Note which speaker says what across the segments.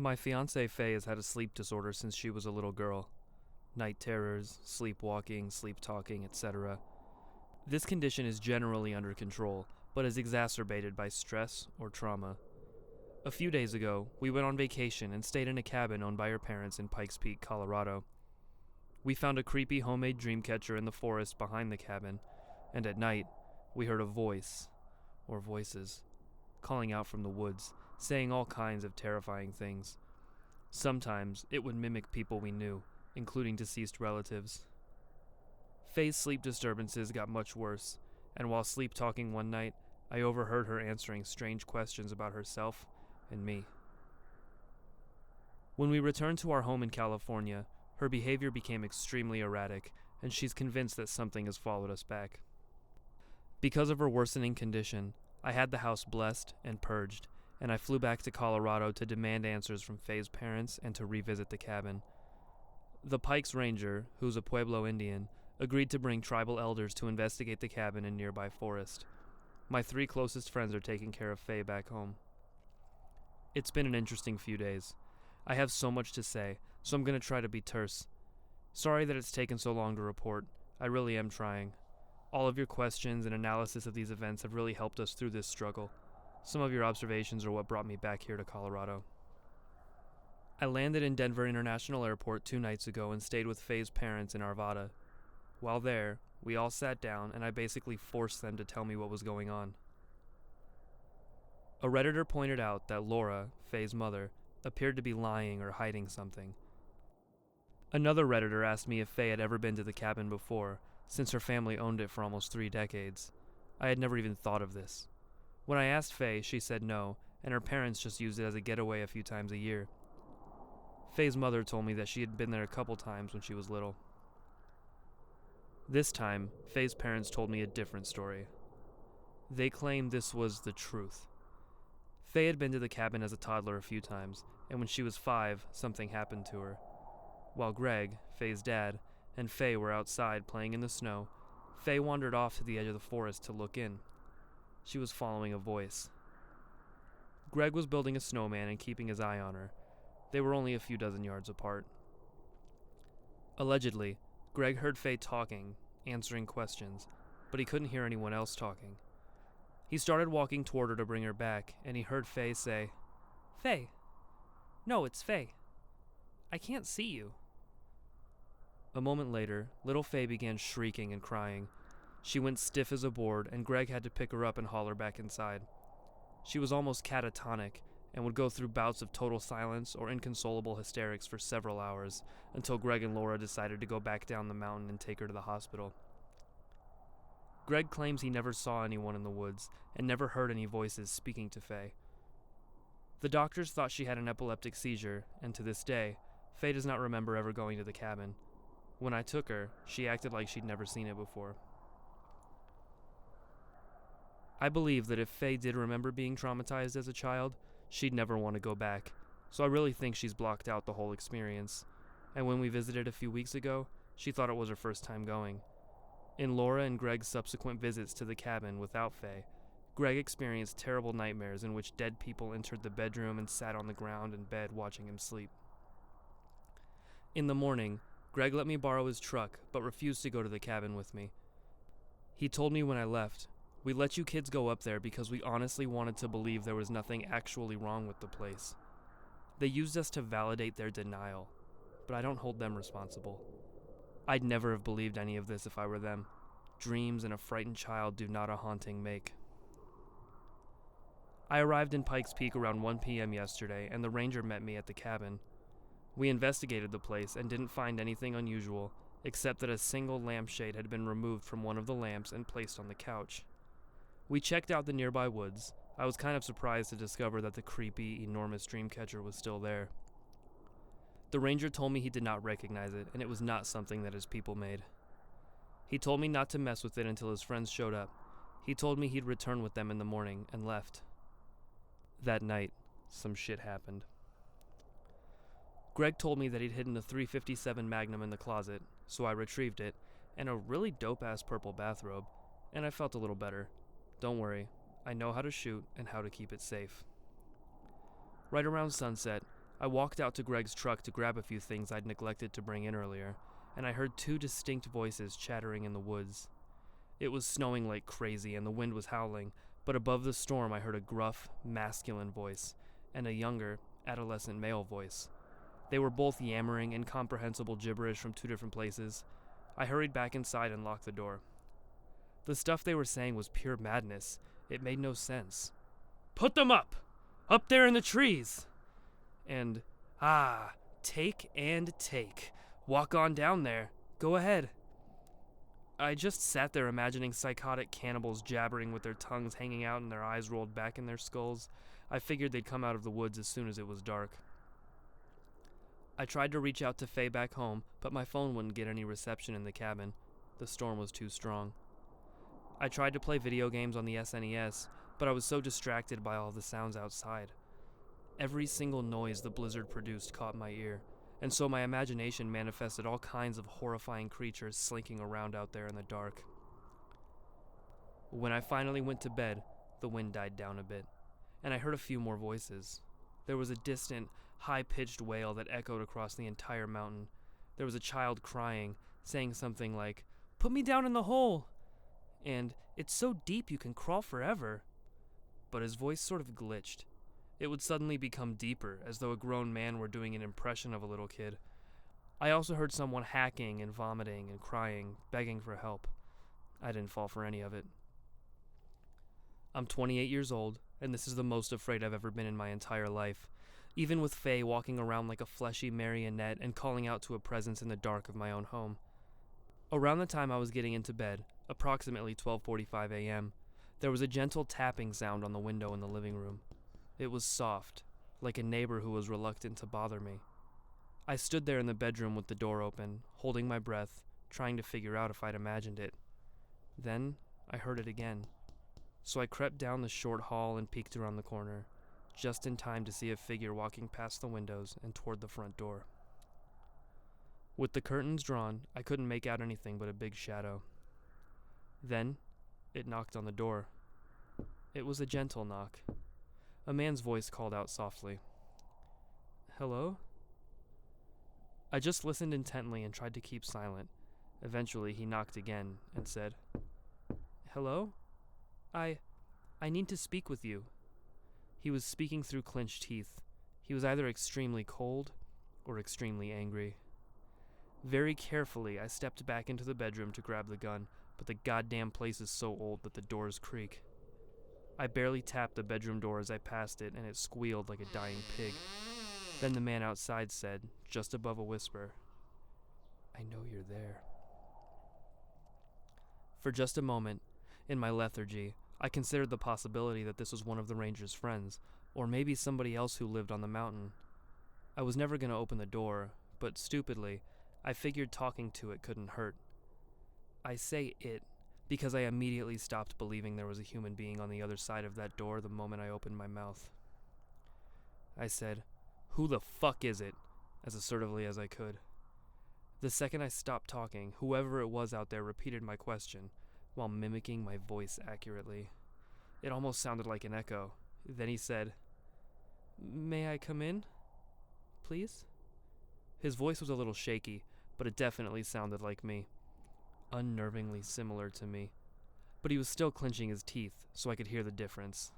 Speaker 1: My fiancée Faye has had a sleep disorder since she was a little girl. Night terrors, sleepwalking, sleep talking, etc. This condition is generally under control, but is exacerbated by stress or trauma. A few days ago, we went on vacation and stayed in a cabin owned by her parents in Pikes Peak, Colorado. We found a creepy homemade dream catcher in the forest behind the cabin, and at night, we heard a voice, or voices, calling out from the woods, saying all kinds of terrifying things. Sometimes it would mimic people we knew, including deceased relatives. Faye's sleep disturbances got much worse, and while sleep talking one night, I overheard her answering strange questions about herself and me. When we returned to our home in California, her behavior became extremely erratic, and she's convinced that something has followed us back. Because of her worsening condition, I had the house blessed and purged, and I flew back to Colorado to demand answers from Faye's parents and to revisit the cabin. The Pikes Ranger, who's a Pueblo Indian, agreed to bring tribal elders to investigate the cabin and nearby forest. My 3 closest friends are taking care of Faye back home. It's been an interesting few days. I have so much to say, so I'm going to try to be terse. Sorry that it's taken so long to report. I really am trying. All of your questions and analysis of these events have really helped us through this struggle. Some of your observations are what brought me back here to Colorado. I landed in Denver International Airport 2 nights ago and stayed with Faye's parents in Arvada. While there, we all sat down and I basically forced them to tell me what was going on. A Redditor pointed out that Laura, Faye's mother, appeared to be lying or hiding something. Another Redditor asked me if Faye had ever been to the cabin before, since her family owned it for almost 3 decades. I had never even thought of this. When I asked Faye, she said no, and her parents just used it as a getaway a few times a year. Faye's mother told me that she had been there a couple times when she was little. This time, Faye's parents told me a different story. They claimed this was the truth. Faye had been to the cabin as a toddler a few times, and when she was 5, something happened to her. While Greg, Faye's dad, and Faye were outside playing in the snow, Faye wandered off to the edge of the forest to look in. She was following a voice. Greg was building a snowman and keeping his eye on her. They were only a few dozen yards apart. Allegedly, Greg heard Faye talking, answering questions, but he couldn't hear anyone else talking. He started walking toward her to bring her back, and he heard Faye say, "Faye. No, it's Faye. I can't see you." A moment later, little Faye began shrieking and crying. She went stiff as a board, and Greg had to pick her up and haul her back inside. She was almost catatonic, and would go through bouts of total silence or inconsolable hysterics for several hours, until Greg and Laura decided to go back down the mountain and take her to the hospital. Greg claims he never saw anyone in the woods, and never heard any voices speaking to Faye. The doctors thought she had an epileptic seizure, and to this day, Faye does not remember ever going to the cabin. When I took her, she acted like she'd never seen it before. I believe that if Faye did remember being traumatized as a child, she'd never want to go back, so I really think she's blocked out the whole experience. And when we visited a few weeks ago, she thought it was her first time going. In Laura and Greg's subsequent visits to the cabin without Faye, Greg experienced terrible nightmares in which dead people entered the bedroom and sat on the ground in bed watching him sleep. In the morning, Greg let me borrow his truck, but refused to go to the cabin with me. He told me when I left, "We let you kids go up there because we honestly wanted to believe there was nothing actually wrong with the place." They used us to validate their denial, but I don't hold them responsible. I'd never have believed any of this if I were them. Dreams and a frightened child do not a haunting make. I arrived in Pikes Peak around 1 p.m. yesterday, and the ranger met me at the cabin. We investigated the place and didn't find anything unusual, except that a single lampshade had been removed from one of the lamps and placed on the couch. We checked out the nearby woods. I was kind of surprised to discover that the creepy, enormous dream catcher was still there. The ranger told me he did not recognize it, and it was not something that his people made. He told me not to mess with it until his friends showed up. He told me he'd return with them in the morning, and left. That night, some shit happened. Greg told me that he'd hidden a .357 Magnum in the closet, so I retrieved it, and a really dope-ass purple bathrobe, and I felt a little better. Don't worry, I know how to shoot and how to keep it safe. Right around sunset, I walked out to Greg's truck to grab a few things I'd neglected to bring in earlier, and I heard two distinct voices chattering in the woods. It was snowing like crazy and the wind was howling, but above the storm I heard a gruff, masculine voice and a younger, adolescent male voice. They were both yammering incomprehensible gibberish from two different places. I hurried back inside and locked the door. The stuff they were saying was pure madness. It made no sense. "Put them up! Up there in the trees!" And, take and take. Walk on down there. Go ahead. I just sat there imagining psychotic cannibals jabbering with their tongues hanging out and their eyes rolled back in their skulls. I figured they'd come out of the woods as soon as it was dark. I tried to reach out to Faye back home, but my phone wouldn't get any reception in the cabin. The storm was too strong. I tried to play video games on the SNES, but I was so distracted by all the sounds outside. Every single noise the blizzard produced caught my ear, and so my imagination manifested all kinds of horrifying creatures slinking around out there in the dark. When I finally went to bed, the wind died down a bit, and I heard a few more voices. There was a distant, high-pitched wail that echoed across the entire mountain. There was a child crying, saying something like, "Put me down in the hole!" And, "It's so deep you can crawl forever." But his voice sort of glitched. It would suddenly become deeper, as though a grown man were doing an impression of a little kid. I also heard someone hacking and vomiting and crying, begging for help. I didn't fall for any of it. I'm 28 years old, and this is the most afraid I've ever been in my entire life, even with Faye walking around like a fleshy marionette and calling out to a presence in the dark of my own home. Around the time I was getting into bed, approximately 12:45 a.m., there was a gentle tapping sound on the window in the living room. It was soft, like a neighbor who was reluctant to bother me. I stood there in the bedroom with the door open, holding my breath, trying to figure out if I'd imagined it. Then I heard it again. So I crept down the short hall and peeked around the corner, just in time to see a figure walking past the windows and toward the front door. With the curtains drawn, I couldn't make out anything but a big shadow. Then, it knocked on the door. It was a gentle knock. A man's voice called out softly. "Hello?" I just listened intently and tried to keep silent. Eventually, he knocked again and said, "Hello? I need to speak with you." He was speaking through clenched teeth. He was either extremely cold or extremely angry. Very carefully, I stepped back into the bedroom to grab the gun, but the goddamn place is so old that the doors creak. I barely tapped the bedroom door as I passed it, and it squealed like a dying pig. Then the man outside said, just above a whisper, "I know you're there." For just a moment, in my lethargy, I considered the possibility that this was one of the ranger's friends, or maybe somebody else who lived on the mountain. I was never going to open the door, but stupidly, I figured talking to it couldn't hurt. I say it because I immediately stopped believing there was a human being on the other side of that door the moment I opened my mouth. I said, "Who the fuck is it?" as assertively as I could. The second I stopped talking, whoever it was out there repeated my question, while mimicking my voice accurately. It almost sounded like an echo. Then he said, "May I come in, please?" His voice was a little shaky, but it definitely sounded like me. Unnervingly similar to me. But he was still clenching his teeth, so I could hear the difference.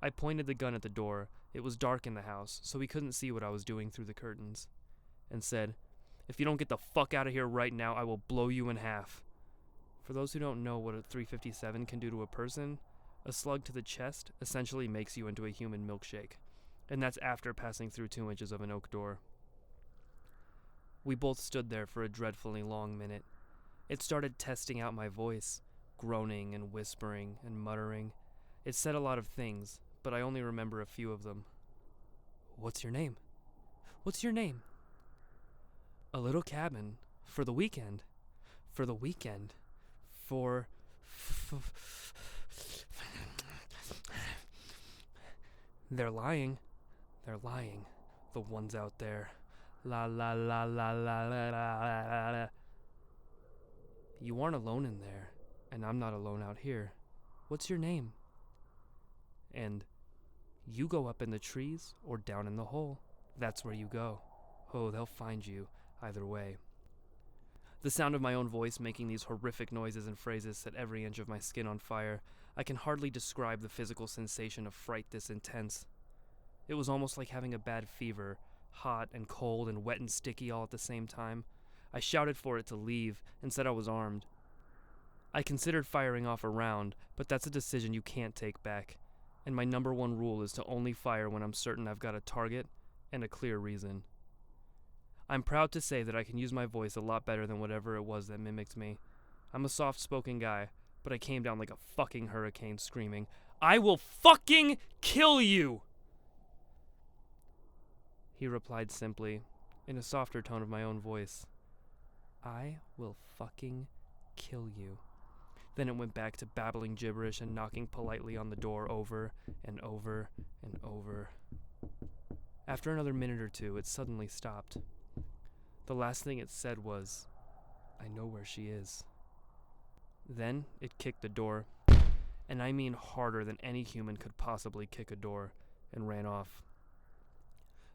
Speaker 1: I pointed the gun at the door. It was dark in the house, so he couldn't see what I was doing through the curtains, and said, "If you don't get the fuck out of here right now, I will blow you in half." For those who don't know what a .357 can do to a person, a slug to the chest essentially makes you into a human milkshake, and that's after passing through 2 inches of an oak door. We both stood there for a dreadfully long minute. It started testing out my voice, groaning and whispering and muttering. It said a lot of things, but I only remember a few of them. "What's your name? What's your name?" "A little cabin. For the weekend. For the weekend. For... They're lying. They're lying. The ones out there. La la la la la la la la. You aren't alone in there, and I'm not alone out here. What's your name?" And, "You go up in the trees or down in the hole. That's where you go. Oh, they'll find you, either way. The sound of my own voice making these horrific noises and phrases set every inch of my skin on fire. I can hardly describe the physical sensation of fright this intense. It was almost like having a bad fever, hot and cold and wet and sticky all at the same time. I shouted for it to leave and said I was armed. I considered firing off a round, but that's a decision you can't take back, and my number one rule is to only fire when I'm certain I've got a target and a clear reason. I'm proud to say that I can use my voice a lot better than whatever it was that mimicked me. I'm a soft-spoken guy, but I came down like a fucking hurricane screaming, "I will fucking kill you!" He replied simply, in a softer tone of my own voice, "I will fucking kill you." Then it went back to babbling gibberish and knocking politely on the door over and over and over. After another minute or two, it suddenly stopped. The last thing it said was, "I know where she is." Then it kicked the door, and I mean harder than any human could possibly kick a door, and ran off.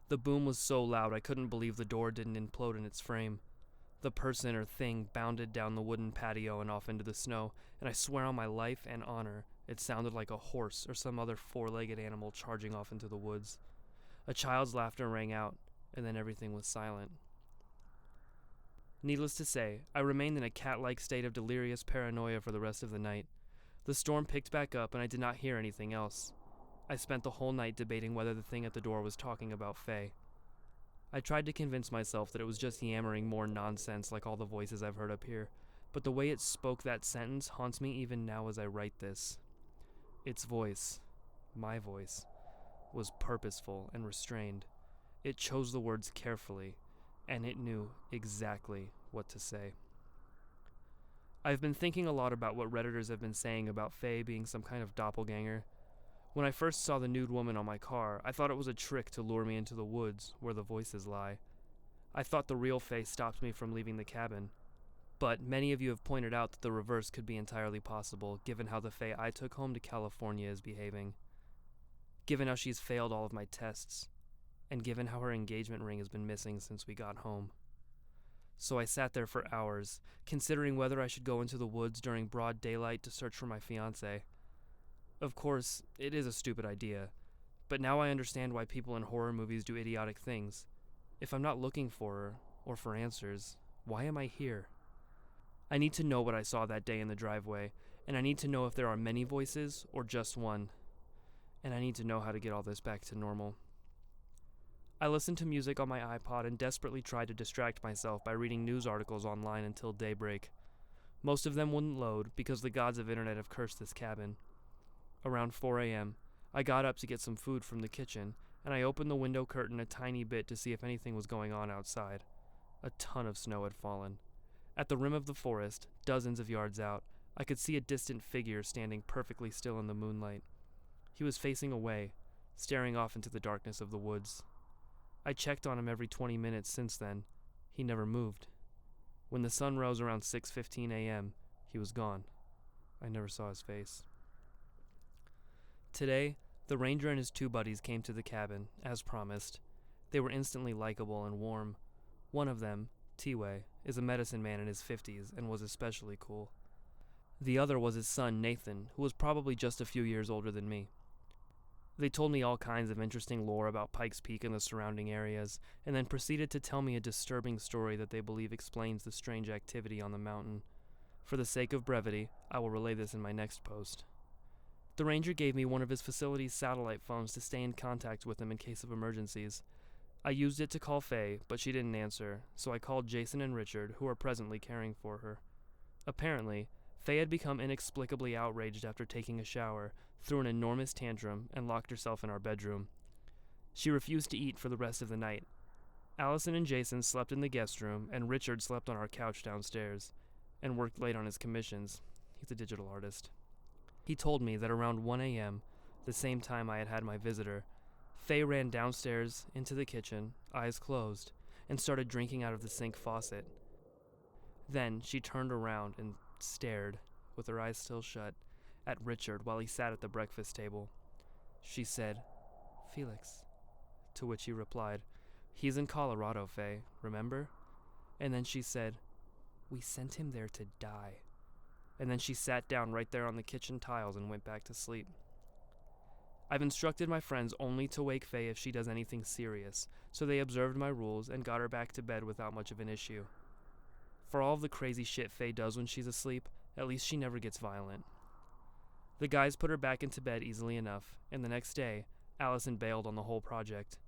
Speaker 1: The boom was so loud I couldn't believe the door didn't implode in its frame. The person or thing bounded down the wooden patio and off into the snow, and I swear on my life and honor, it sounded like a horse or some other four-legged animal charging off into the woods. A child's laughter rang out, and then everything was silent. Needless to say, I remained in a cat-like state of delirious paranoia for the rest of the night. The storm picked back up, and I did not hear anything else. I spent the whole night debating whether the thing at the door was talking about Faye. I tried to convince myself that it was just yammering more nonsense like all the voices I've heard up here, but the way it spoke that sentence haunts me even now as I write this. Its voice, my voice, was purposeful and restrained. It chose the words carefully, and it knew exactly what to say. I've been thinking a lot about what Redditors have been saying about Faye being some kind of doppelganger. When I first saw the nude woman on my car, I thought it was a trick to lure me into the woods where the voices lie. I thought the real Faye stopped me from leaving the cabin. But many of you have pointed out that the reverse could be entirely possible, given how the Faye I took home to California is behaving. Given how she's failed all of my tests, and given how her engagement ring has been missing since we got home. So I sat there for hours, considering whether I should go into the woods during broad daylight to search for my fiancé. Of course, it is a stupid idea, but now I understand why people in horror movies do idiotic things. If I'm not looking for her, or for answers, why am I here? I need to know what I saw that day in the driveway, and I need to know if there are many voices or just one. And I need to know how to get all this back to normal. I listened to music on my iPod and desperately tried to distract myself by reading news articles online until daybreak. Most of them wouldn't load because the gods of internet have cursed this cabin. Around 4 a.m., I got up to get some food from the kitchen, and I opened the window curtain a tiny bit to see if anything was going on outside. A ton of snow had fallen. At the rim of the forest, dozens of yards out, I could see a distant figure standing perfectly still in the moonlight. He was facing away, staring off into the darkness of the woods. I checked on him every 20 minutes since then. He never moved. When the sun rose around 6:15 a.m., he was gone. I never saw his face. Today, the ranger and his two buddies came to the cabin, as promised. They were instantly likable and warm. One of them, Getaway, is a medicine man in his 50s and was especially cool. The other was his son, Nathan, who was probably just a few years older than me. They told me all kinds of interesting lore about Pikes Peak and the surrounding areas, and then proceeded to tell me a disturbing story that they believe explains the strange activity on the mountain. For the sake of brevity, I will relay this in my next post. The ranger gave me one of his facility's satellite phones to stay in contact with him in case of emergencies. I used it to call Faye, but she didn't answer, so I called Jason and Richard, who are presently caring for her. Apparently, Faye had become inexplicably outraged after taking a shower, threw an enormous tantrum, and locked herself in our bedroom. She refused to eat for the rest of the night. Allison and Jason slept in the guest room, and Richard slept on our couch downstairs, and worked late on his commissions. He's a digital artist. He told me that around 1 a.m., the same time I had had my visitor, Faye ran downstairs into the kitchen, eyes closed, and started drinking out of the sink faucet. Then she turned around and stared, with her eyes still shut, at Richard while he sat at the breakfast table. She said, "Felix," to which he replied, He's in Colorado, Faye, remember? And then she said, we sent him there to die. And then she sat down right there on the kitchen tiles and went back to sleep. I've instructed my friends only to wake Faye if she does anything serious, so they observed my rules and got her back to bed without much of an issue. For all of the crazy shit Faye does when she's asleep, at least she never gets violent. The guys put her back into bed easily enough, and the next day, Allison bailed on the whole project.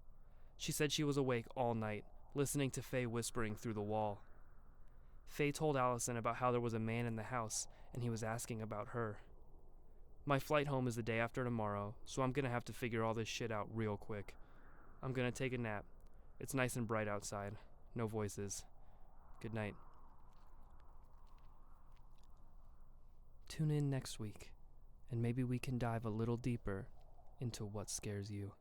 Speaker 1: She said she was awake all night, listening to Faye whispering through the wall. Faye told Allison about how there was a man in the house, and he was asking about her. My flight home is the day after tomorrow, so I'm gonna have to figure all this shit out real quick. I'm gonna take a nap. It's nice and bright outside. No voices. Good night. Tune in next week, and maybe we can dive a little deeper into what scares you.